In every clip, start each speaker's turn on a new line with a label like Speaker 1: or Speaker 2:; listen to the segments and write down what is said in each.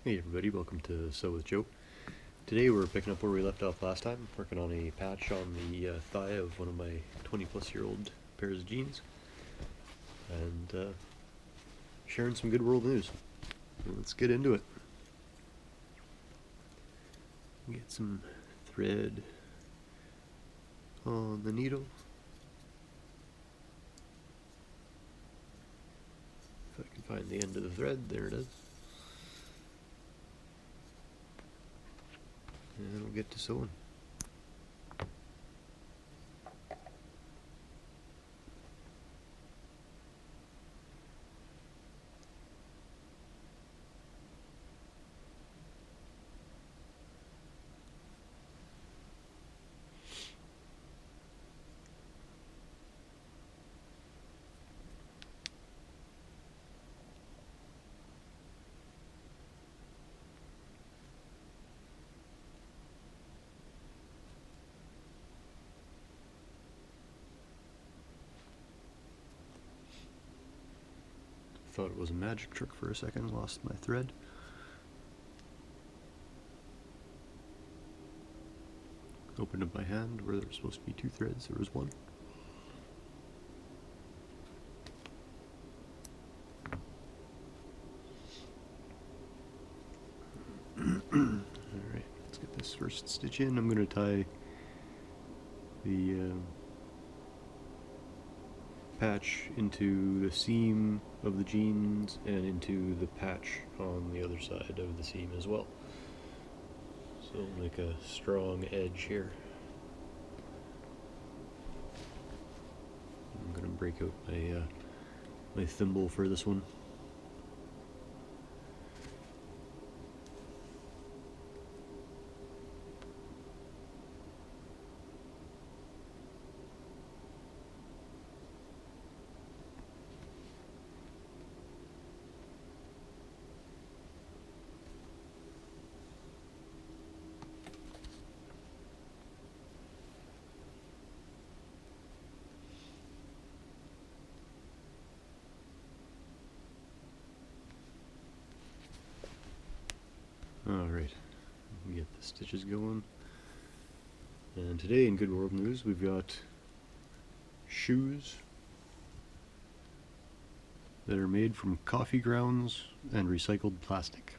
Speaker 1: Hey everybody, welcome to Sew with Joe. Today we're picking up where we left off last time, working on a patch on the thigh of one of my 20-plus-year-old pairs of jeans, and sharing some good world news. Let's get into it. Get some thread on the needle. If I can find the end of the thread, there it is. And we'll get to sewing. Thought it was a magic trick for a second, lost my thread. Opened up my hand where there was supposed to be two threads, there was one. Alright, let's get this first stitch in. I'm going to tie the patch into the seam of the jeans and into the patch on the other side of the seam as well. So make a strong edge here. I'm going to break out my thimble for this one. Alright, get the stitches going. And today in Good World News we've got shoes that are made from coffee grounds and recycled plastic.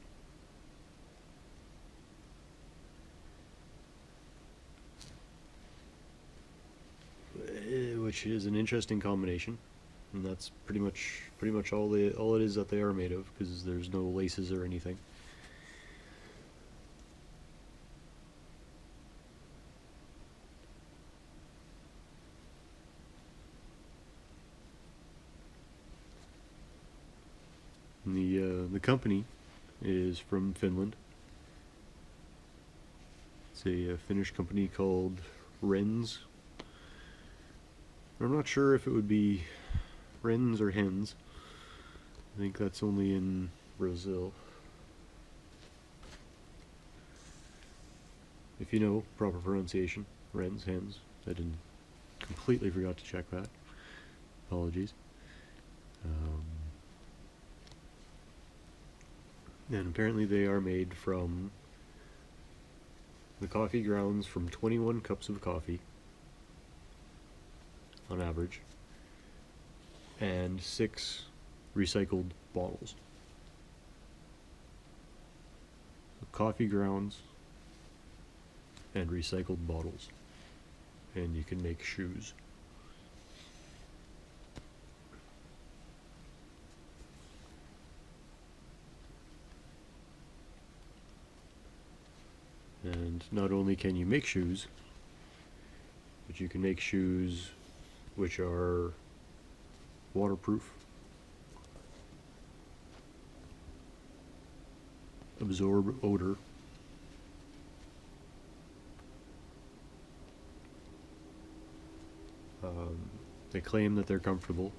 Speaker 1: Which is an interesting combination, and that's pretty much all it is that they are made of, because there's no laces or anything. The company is from Finland. It's a Finnish company called Rens. I'm not sure if it would be Rens or Hens. I think that's only in Brazil. If you know proper pronunciation, Rens, Hens. I completely forgot to check that. Apologies. And apparently they are made from the coffee grounds from 21 cups of coffee on average, and 6 recycled bottles. Coffee grounds and recycled bottles, and you can make shoes. And not only can you make shoes, but you can make shoes which are waterproof, absorb odor, they claim that they're comfortable,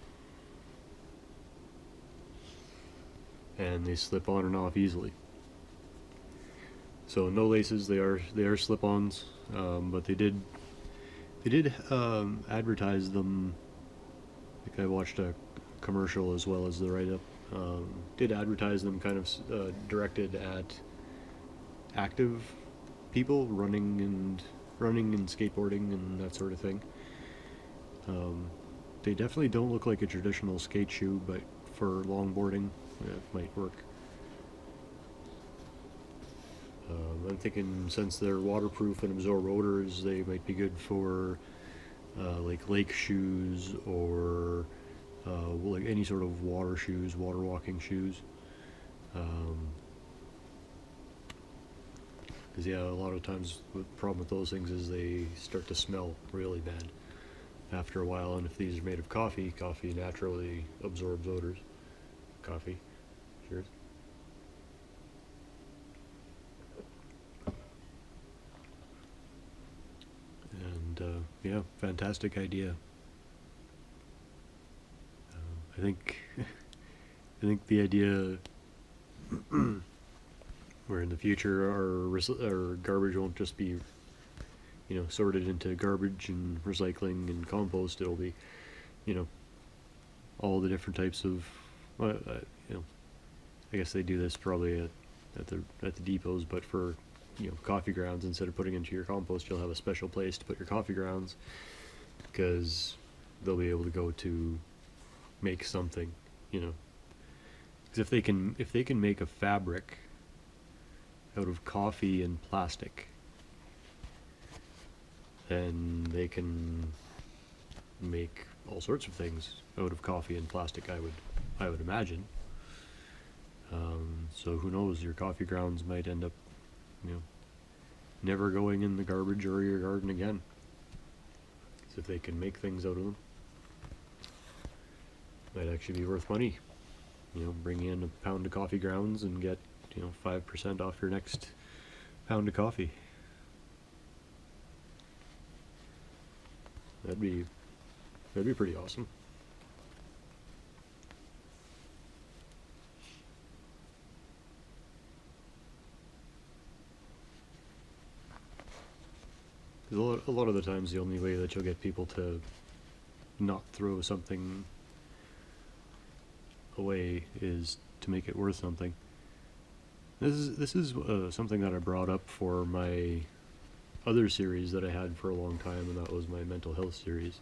Speaker 1: and they slip on and off easily. So no laces, they are slip-ons, but they did advertise them. I think I watched a commercial as well as the write-up did advertise them kind of directed at active people running and skateboarding and that sort of thing. They definitely don't look like a traditional skate shoe, but for longboarding, it might work. I'm thinking since they're waterproof and absorb odors, they might be good for like lake shoes or like any sort of water shoes, water walking shoes. Because yeah, a lot of times the problem with those things is they start to smell really bad after a while, and if these are made of coffee, coffee naturally absorbs odors. Coffee, cheers. And yeah, fantastic idea. I think I think the idea where in the future our garbage won't just be, you know, sorted into garbage and recycling and compost. It'll be, you know, all the different types of, you know, I guess they do this probably at the depots, but for, you know, coffee grounds, instead of putting into your compost, you'll have a special place to put your coffee grounds, because they'll be able to go to make something, you know. Because if they can make a fabric out of coffee and plastic, then they can make all sorts of things out of coffee and plastic, I would imagine. So who knows, your coffee grounds might end up, you know, never going in the garbage or your garden again. So if they can make things out of them, might actually be worth money. You know, bring in a pound of coffee grounds and get, you know, 5% off your next pound of coffee. That'd be pretty awesome. Because a lot of the times the only way that you'll get people to not throw something away is to make it worth something. This is something that I brought up for my other series that I had for a long time, and that was my mental health series,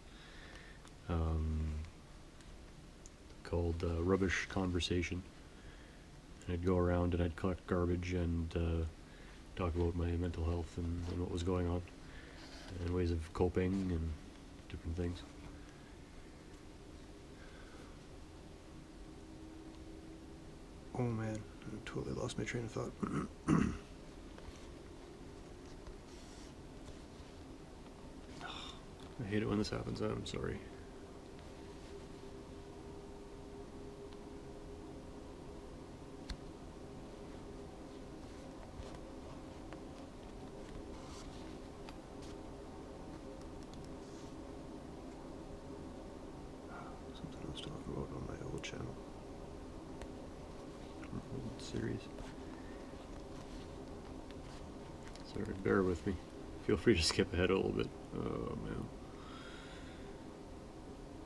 Speaker 1: called Rubbish Conversation. And I'd go around and I'd collect garbage and talk about my mental health and what was going on, and ways of coping and different things. Oh man, I totally lost my train of thought. I hate it when this happens. I'm sorry. Something I was talking about on my old channel. Old series. Sorry, bear with me. Feel free to skip ahead a little bit. Oh man.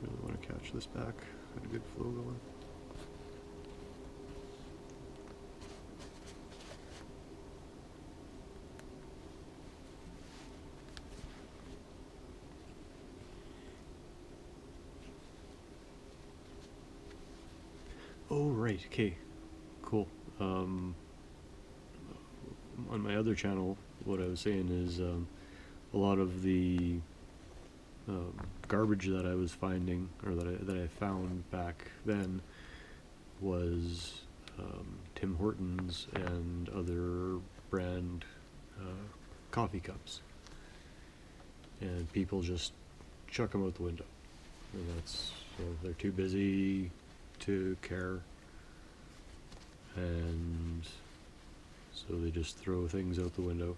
Speaker 1: Really want to catch this back. Got a good flow going. Oh right, okay, cool. On my other channel, what I was saying is a lot of the garbage that I was finding, or that I found back then, was Tim Hortons and other brand coffee cups, and people just chuck them out the window, and that's, you know, they're too busy to care, and so they just throw things out the window.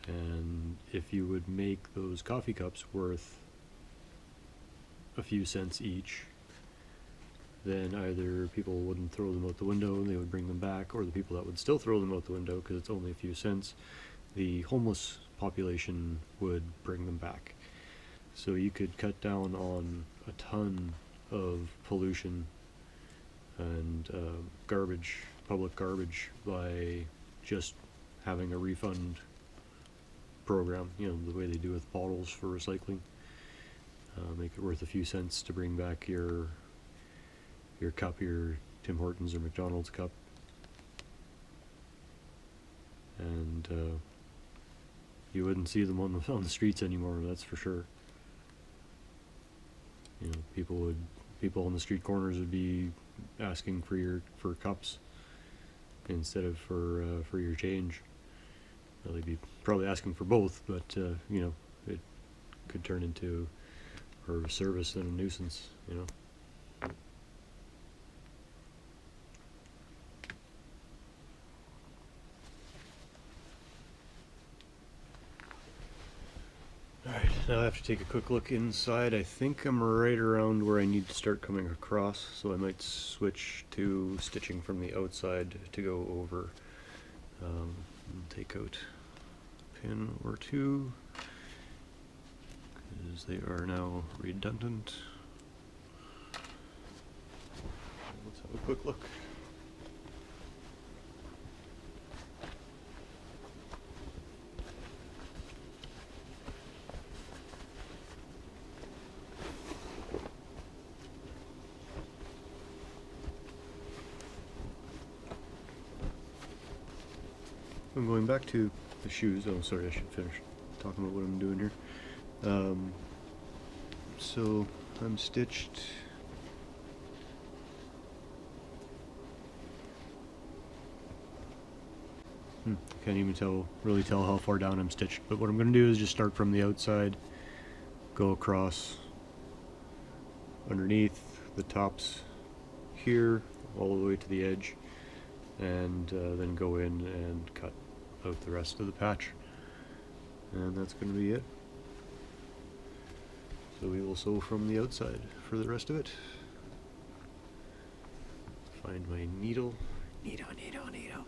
Speaker 1: And if you would make those coffee cups worth a few cents each, then either people wouldn't throw them out the window and they would bring them back, or the people that would still throw them out the window because it's only a few cents, the homeless population would bring them back. So you could cut down on a ton of pollution and garbage, public garbage, by just having a refund program, you know, the way they do with bottles for recycling. Make it worth a few cents to bring back your cup, your Tim Hortons or McDonald's cup, and you wouldn't see them on the streets anymore. That's for sure. You know, people on the street corners would be asking for cups instead of for your change. Well, they'd be probably asking for both, but you know, it could turn into more of a service than a nuisance. You know. Alright, now I have to take a quick look inside. I think I'm right around where I need to start coming across, so I might switch to stitching from the outside to go over. Take out a pin or two, because they are now redundant. Let's have a quick look. I'm going back to the shoes. Oh, sorry, I should finish talking about what I'm doing here. So I'm stitched. Can't even really tell how far down I'm stitched, but what I'm going to do is just start from the outside, go across underneath the tops here, all the way to the edge, and then go in and cut out the rest of the patch, and that's going to be it. So we will sew from the outside for the rest of it. Find my needle. Needle.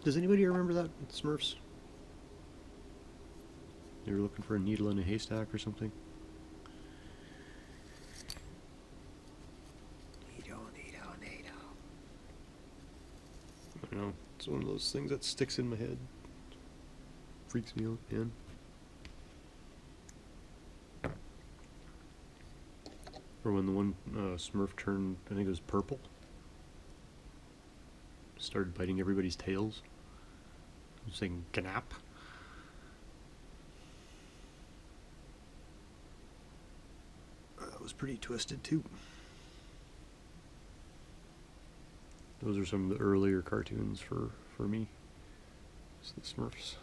Speaker 1: Does anybody remember that Smurfs? They were looking for a needle in a haystack or something. Needle. I don't know. It's one of those things that sticks in my head. Freaks me out, man. Or when the one Smurf turned, I think it was purple, started biting everybody's tails. Saying "Gnap." That was pretty twisted too. Those are some of the earlier cartoons for me. It's the Smurfs.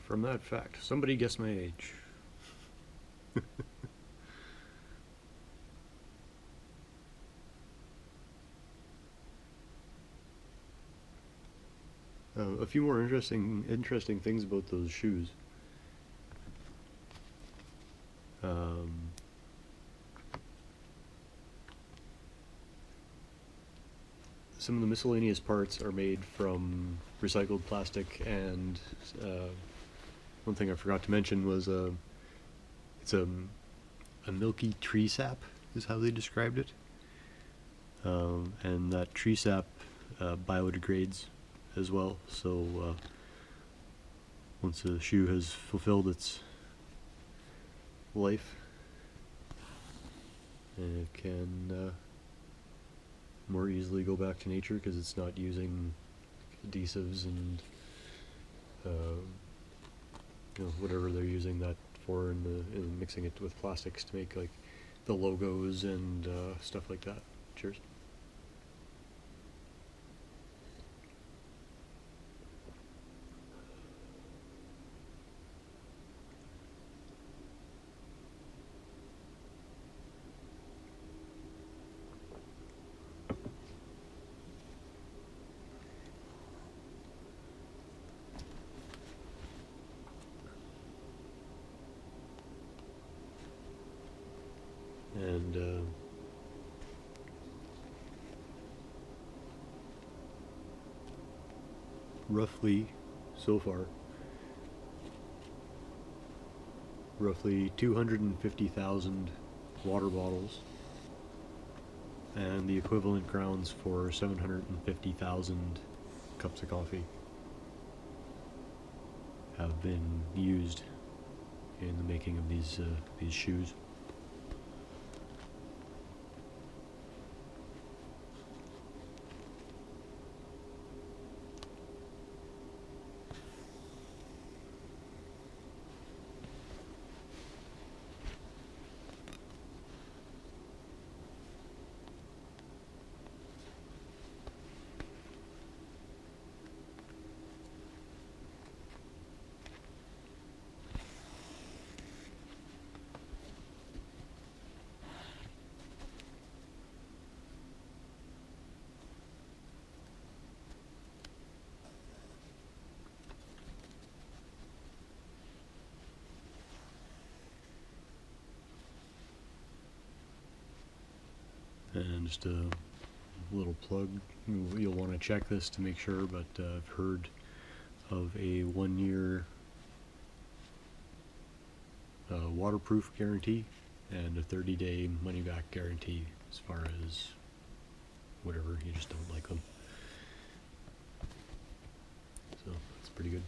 Speaker 1: From that fact, somebody guess my age. A few more interesting things about those shoes. Some of the miscellaneous parts are made from recycled plastic, and one thing I forgot to mention was it's a milky tree sap is how they described it, and that tree sap biodegrades as well, so once a shoe has fulfilled its life, it can more easily go back to nature because it's not using adhesives and you know, whatever they're using that for, and mixing it with plastics to make like the logos and stuff like that. Cheers. And roughly, so far, roughly 250,000 water bottles, and the equivalent grounds for 750,000 cups of coffee have been used in the making of these shoes. And just a little plug, you'll want to check this to make sure, but I've heard of a 1-year waterproof guarantee and a 30-day money-back guarantee as far as whatever, you just don't like them. So that's pretty good.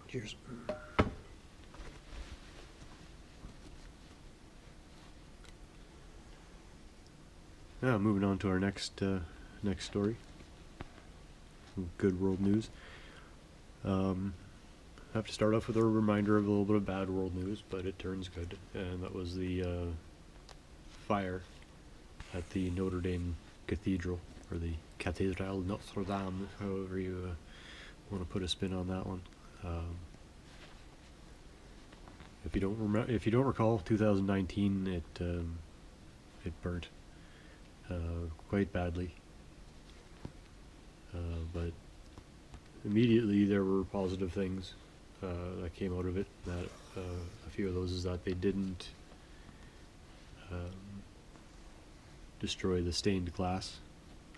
Speaker 1: Cheers. Now moving on to our next story. Good world news. I have to start off with a reminder of a little bit of bad world news, but it turns good, and that was the fire at the Notre Dame Cathedral, or the Cathedral Notre Dame, however you want to put a spin on that one. If you don't recall, 2019 it burnt quite badly, but immediately there were positive things that came out of it. That a few of those is that they didn't destroy the stained glass.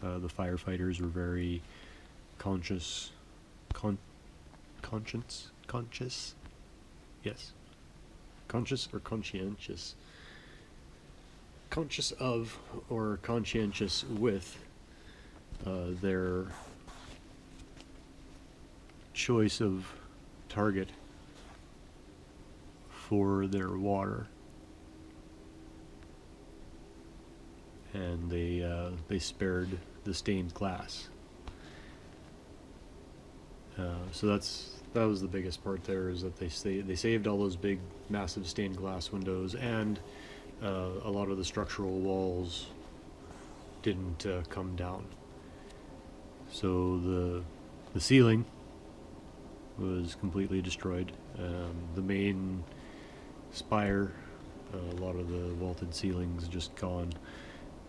Speaker 1: The firefighters were very conscious, yes, conscious or conscientious, conscious of or conscientious with their choice of target for their water, and they spared the stained glass. So that was the biggest part there, is that they saved all those big, massive stained glass windows, and a lot of the structural walls didn't come down. So the ceiling was completely destroyed. The main spire, a lot of the vaulted ceilings just gone.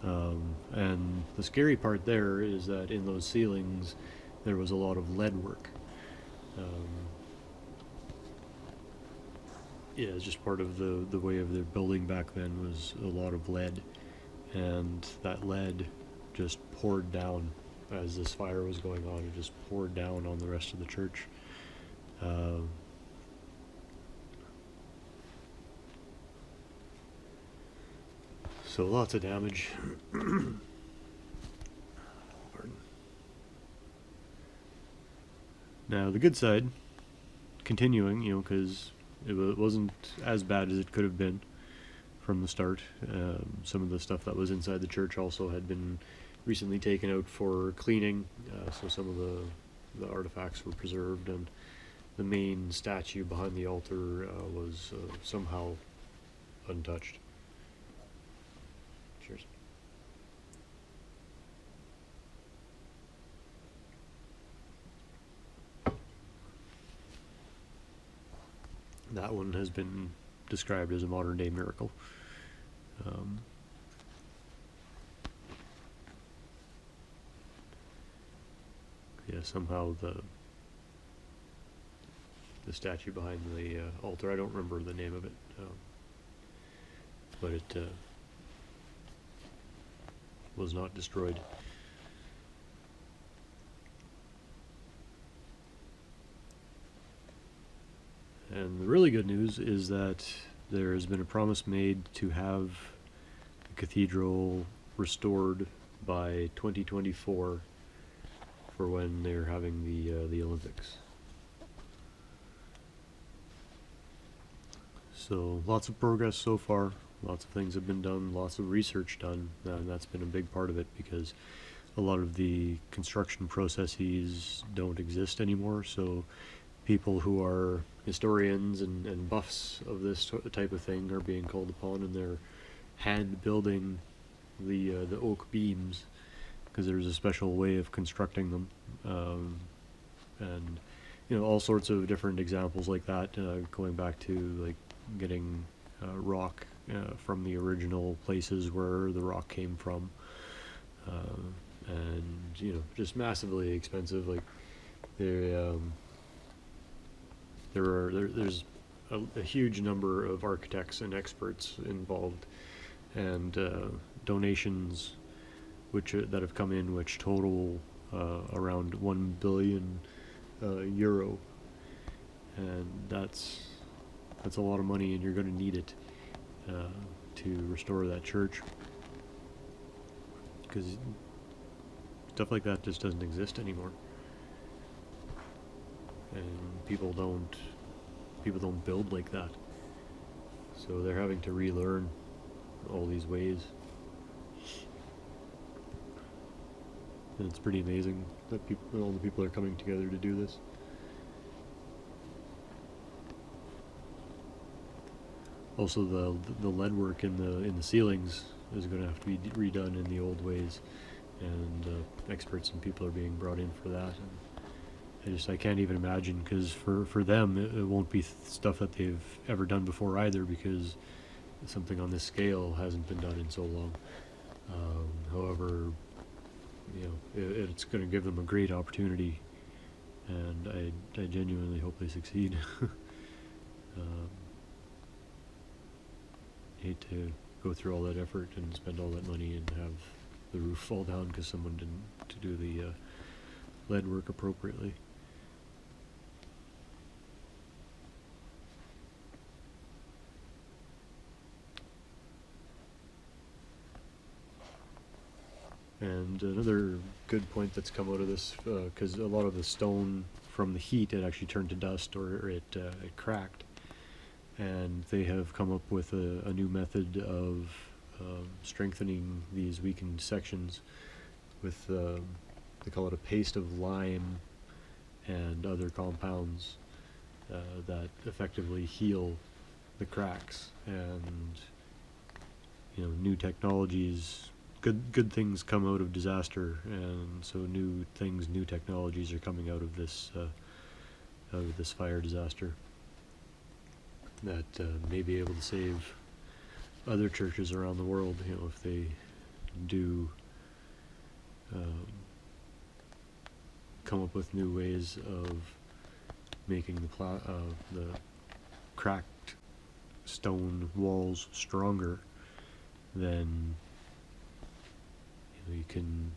Speaker 1: And the scary part there is that in those ceilings there was a lot of lead work. Yeah, it's just part of the way of their building back then, was a lot of lead, and that lead just poured down as this fire was going on. It just poured down on the rest of the church. So lots of damage. Pardon. Now the good side, continuing, because it wasn't as bad as it could have been from the start. Some of the stuff that was inside the church also had been recently taken out for cleaning, so some of the artifacts were preserved, and the main statue behind the altar was somehow untouched. Cheers. That one has been described as a modern day miracle. Yeah, somehow the statue behind the altar, I don't remember the name of it, but it was not destroyed. The really good news is that there has been a promise made to have the cathedral restored by 2024 for when they're having the Olympics. So lots of progress so far. Lots of things have been done, lots of research done, and that's been a big part of it because a lot of the construction processes don't exist anymore. So people who are historians and buffs of this type of thing are being called upon, and they're hand building the oak beams because there's a special way of constructing them, and all sorts of different examples like that, going back to like getting rock from the original places where the rock came from, and just massively expensive. Like there's a huge number of architects and experts involved, and donations that have come in, which total around 1 billion euro, and that's a lot of money, and you're going to need it to restore that church, because stuff like that just doesn't exist anymore, and people don't build like that, so they're having to relearn all these ways. And it's pretty amazing that all the people are coming together to do this. Also, the lead work in the ceilings is going to have to be redone in the old ways, and experts and people are being brought in for that. And I can't even imagine, because for them it won't be stuff that they've ever done before either, because something on this scale hasn't been done in so long. However, it's going to give them a great opportunity, and I genuinely hope they succeed. Hate to go through all that effort and spend all that money and have the roof fall down because someone didn't do the lead work appropriately. And another good point that's come out of this, because a lot of the stone from the heat, it actually turned to dust, or it cracked. And they have come up with a new method of strengthening these weakened sections with, they call it a paste of lime and other compounds that effectively heal the cracks. And new technologies, good things come out of disaster, and so new technologies are coming out of this fire disaster that may be able to save other churches around the world, if they do come up with new ways of making the cracked stone walls stronger. Then you can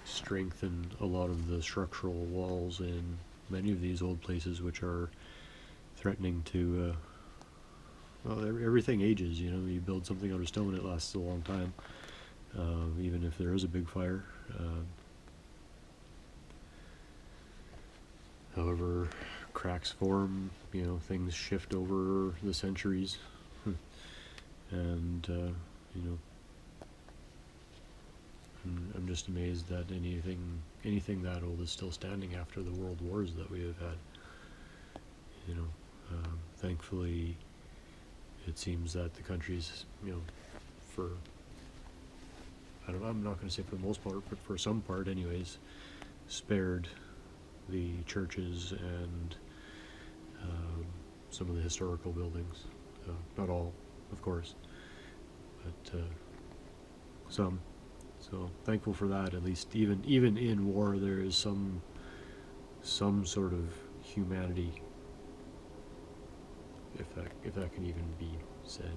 Speaker 1: strengthen a lot of the structural walls in many of these old places, which are threatening to everything ages. You build something out of stone, it lasts a long time, even if there is a big fire. However, cracks form, things shift over the centuries, and I'm just amazed that anything that old is still standing after the world wars that we have had. Thankfully, it seems that the countries, I'm not going to say for the most part, but for some part anyways, spared the churches and some of the historical buildings. Not all, of course, but some. So thankful for that. At least, even in war, there is some sort of humanity, if that can even be said.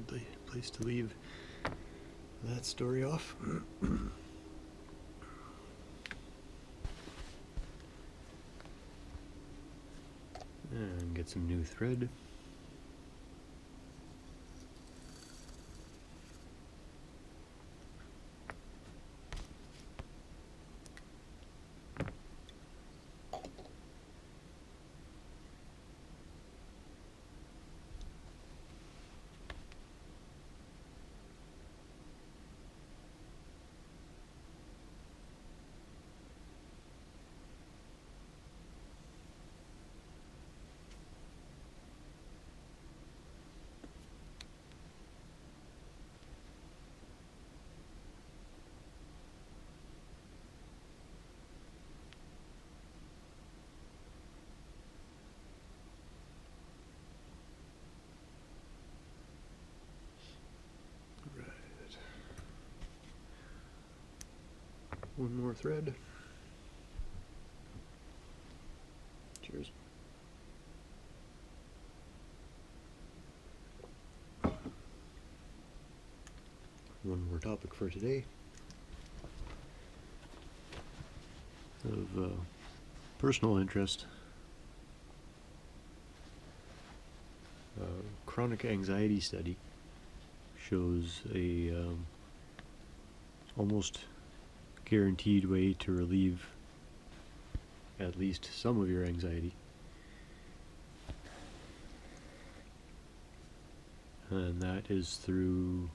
Speaker 1: the place to leave that story off. And get some new thread. One more thread. Cheers. One more topic for today of personal interest. Chronic anxiety study shows a almost guaranteed way to relieve at least some of your anxiety, and that is through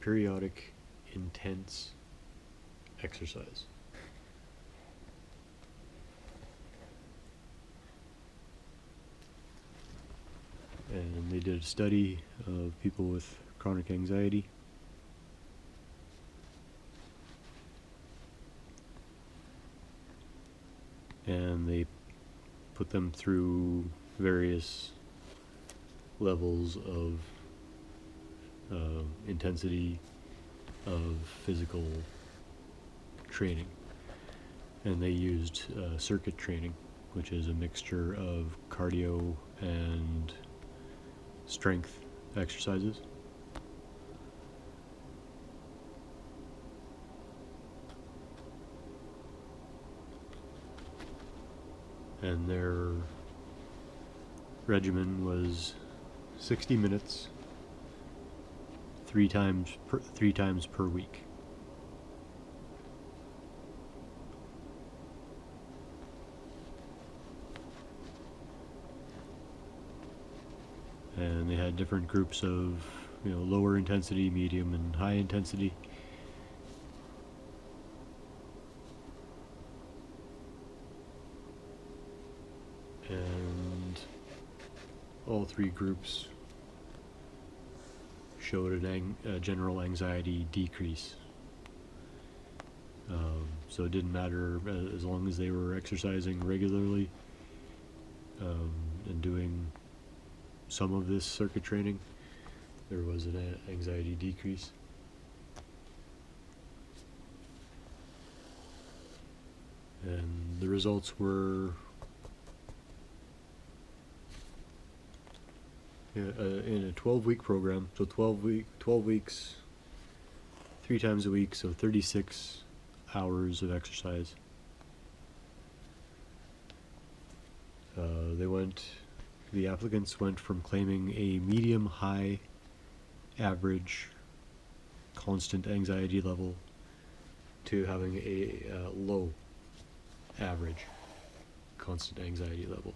Speaker 1: periodic intense exercise. And they did a study of people with chronic anxiety, and they put them through various levels of intensity of physical training. And they used circuit training, which is a mixture of cardio and strength exercises. And their regimen was 60 minutes, three times per week. And they had different groups of, lower intensity, medium, and high intensity. And all three groups showed a general anxiety decrease. So it didn't matter as long as they were exercising regularly and doing some of this circuit training, there was an anxiety decrease. And the results were in a 12-week program, so 12 weeks, 3 times a week, so 36 hours of exercise. The applicants went from claiming a medium, high, average, constant anxiety level to having a low, average, constant anxiety level.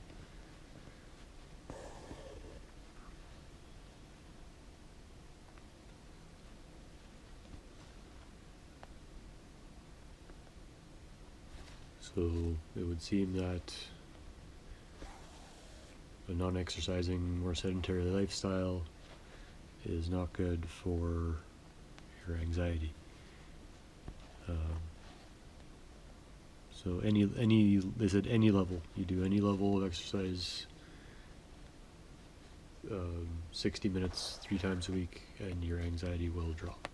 Speaker 1: So it would seem that a non-exercising, more sedentary lifestyle is not good for your anxiety. So they said any level, you do any level of exercise, 60 minutes, 3 times a week, and your anxiety will drop.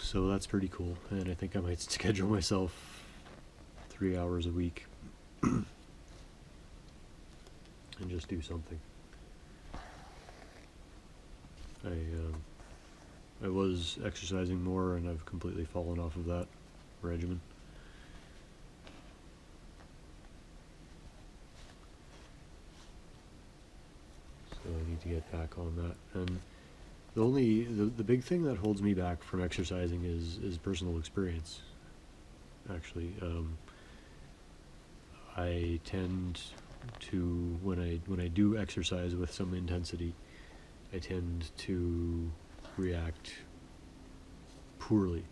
Speaker 1: So that's pretty cool, and I think I might schedule myself 3 hours a week and just do something. I was exercising more, and I've completely fallen off of that regimen. So I need to get back on that. And the big thing that holds me back from exercising is personal experience. Actually, I tend to, when I do exercise with some intensity, I tend to react poorly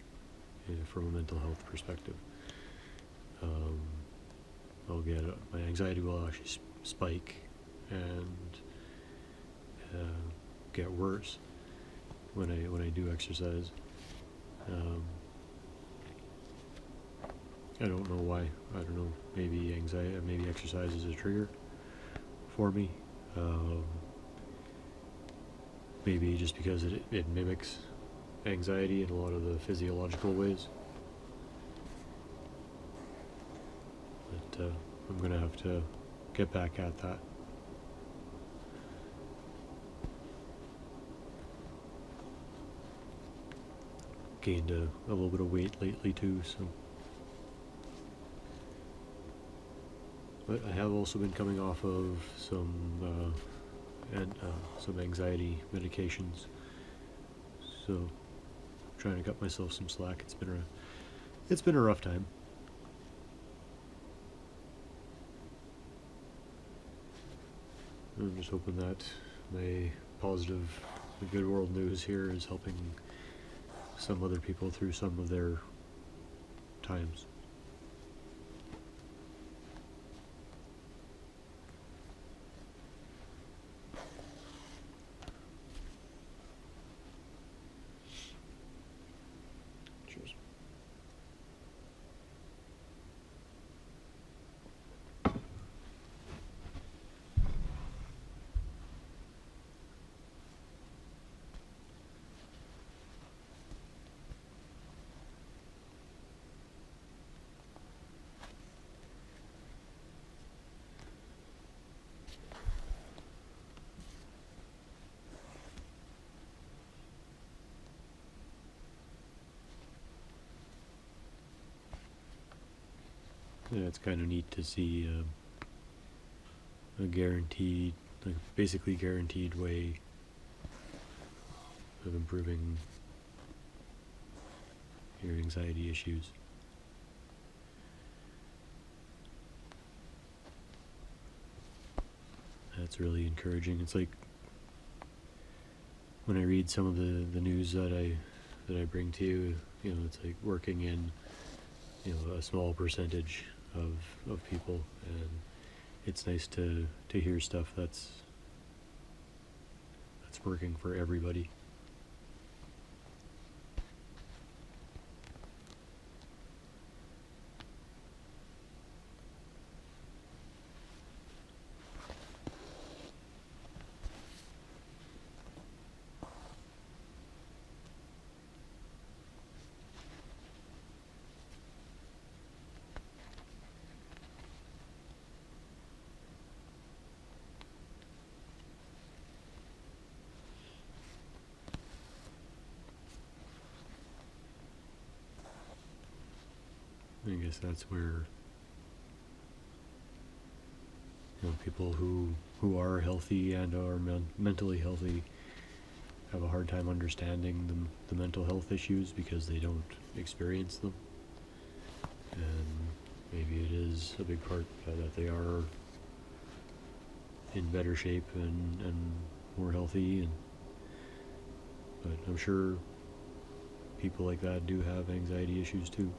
Speaker 1: from a mental health perspective. I'll get my anxiety will actually spike and get worse when I do exercise. I don't know why. I don't know. Maybe anxiety. Maybe exercise is a trigger for me. Maybe just because it mimics anxiety in a lot of the physiological ways. But I'm gonna have to get back at that. Gained a little bit of weight lately too, so. But I have also been coming off of some anxiety medications, so trying to cut myself some slack. It's been a rough time. I'm just hoping that my positive, the good world news here is helping some other people through some of their times. Cheers. Yeah, it's kind of neat to see a guaranteed, like basically guaranteed way of improving your anxiety issues. That's really encouraging. It's like when I read some of the news that I bring to you, it's like working in a small percentage of people, and it's nice to hear stuff that's working for everybody. I guess that's where people who are healthy and are mentally healthy have a hard time understanding the mental health issues because they don't experience them. And maybe it is a big part that they are in better shape and more healthy, but I'm sure people like that do have anxiety issues too.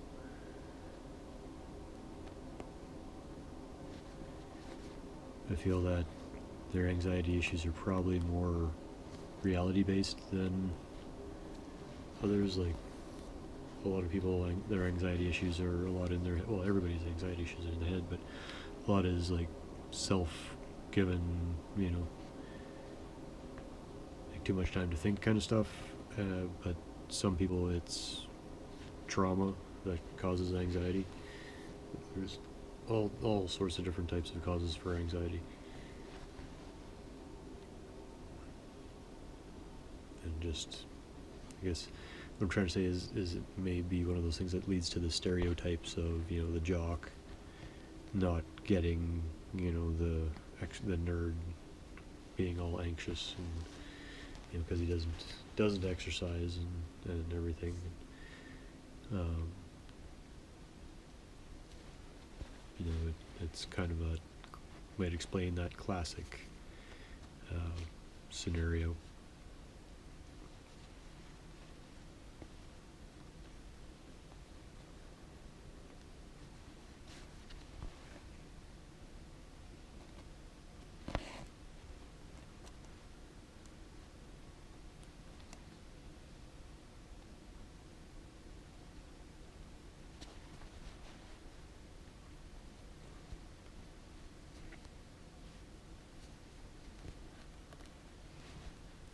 Speaker 1: I feel that their anxiety issues are probably more reality-based than others. Like a lot of people, their anxiety issues are a lot in their head. Well, everybody's anxiety issues are in the head, but a lot is like self-given, like too much time to think kind of stuff. But some people, it's trauma that causes anxiety. There's all sorts of different types of causes for anxiety. and just, I guess what I'm trying to say is it may be one of those things that leads to the stereotypes of, you know, the jock not getting, you know, the nerd being all anxious, and, you know, because he doesn't exercise and everything. You know, it's kind of a might explain that classic scenario.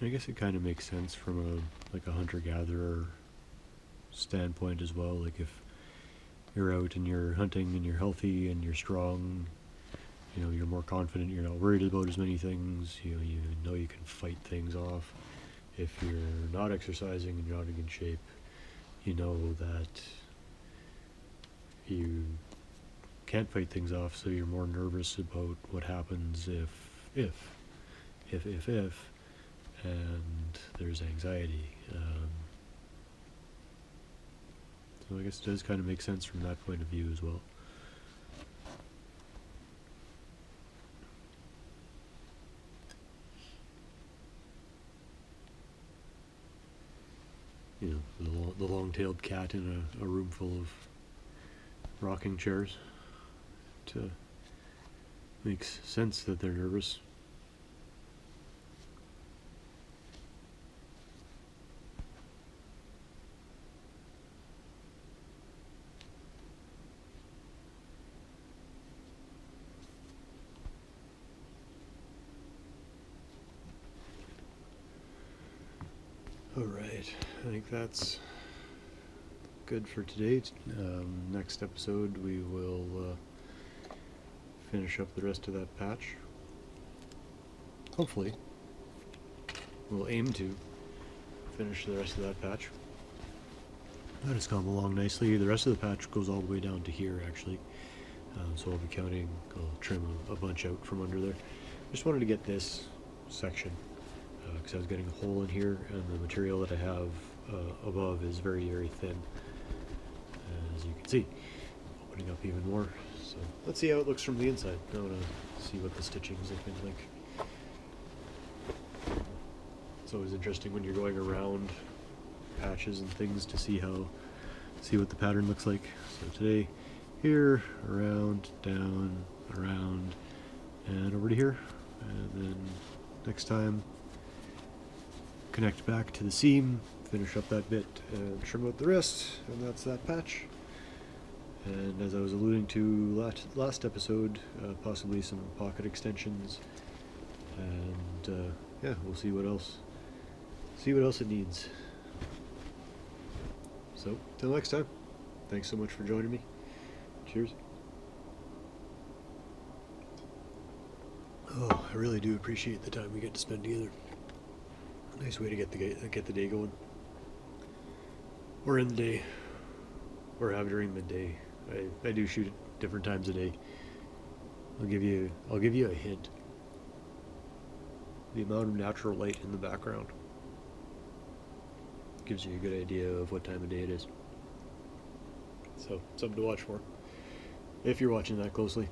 Speaker 1: I guess it kind of makes sense from a hunter-gatherer standpoint as well. Like, if you're out and you're hunting and you're healthy and you're strong, you know, you're more confident, you're not worried about as many things, you know you can fight things off. If you're not exercising and you're not in good shape, you know that you can't fight things off, so you're more nervous about what happens if, and there's anxiety. So I guess it does kind of make sense from that point of view as well. You know, the long-tailed cat in a room full of rocking chairs. It makes sense that they're nervous. Alright, I think that's good for today. Next episode we will finish up the rest of that patch. Hopefully. We'll aim to finish the rest of that patch. That has come along nicely. The rest of the patch goes all the way down to here, actually. So I'll be counting, I'll trim a bunch out from under there. Just wanted to get this section, because I was getting a hole in here, and the material that I have above is very, very thin, as you can see. Opening up even more. So let's see how it looks from the inside. I want to see what the stitching is looking like. It's always interesting when you're going around patches and things to see what the pattern looks like. So today, here, around, down, around, and over to here. And then next time, connect back to the seam, finish up that bit, and trim out the rest, and that's that patch. And as I was alluding to last episode, possibly some pocket extensions, and yeah, we'll see what else it needs. So, till next time, thanks so much for joining me. Cheers. Oh, I really do appreciate the time we get to spend together. Nice way to get the day going. Or in the day. Or have during midday. I do shoot at different times a day. I'll give you a hint. The amount of natural light in the background gives you a good idea of what time of day it is. So, something to watch for, if you're watching that closely.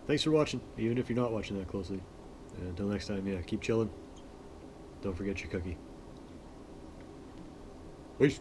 Speaker 1: Thanks for watching, even if you're not watching that closely. And until next time, yeah, keep chilling. Don't forget your cookie. Peace.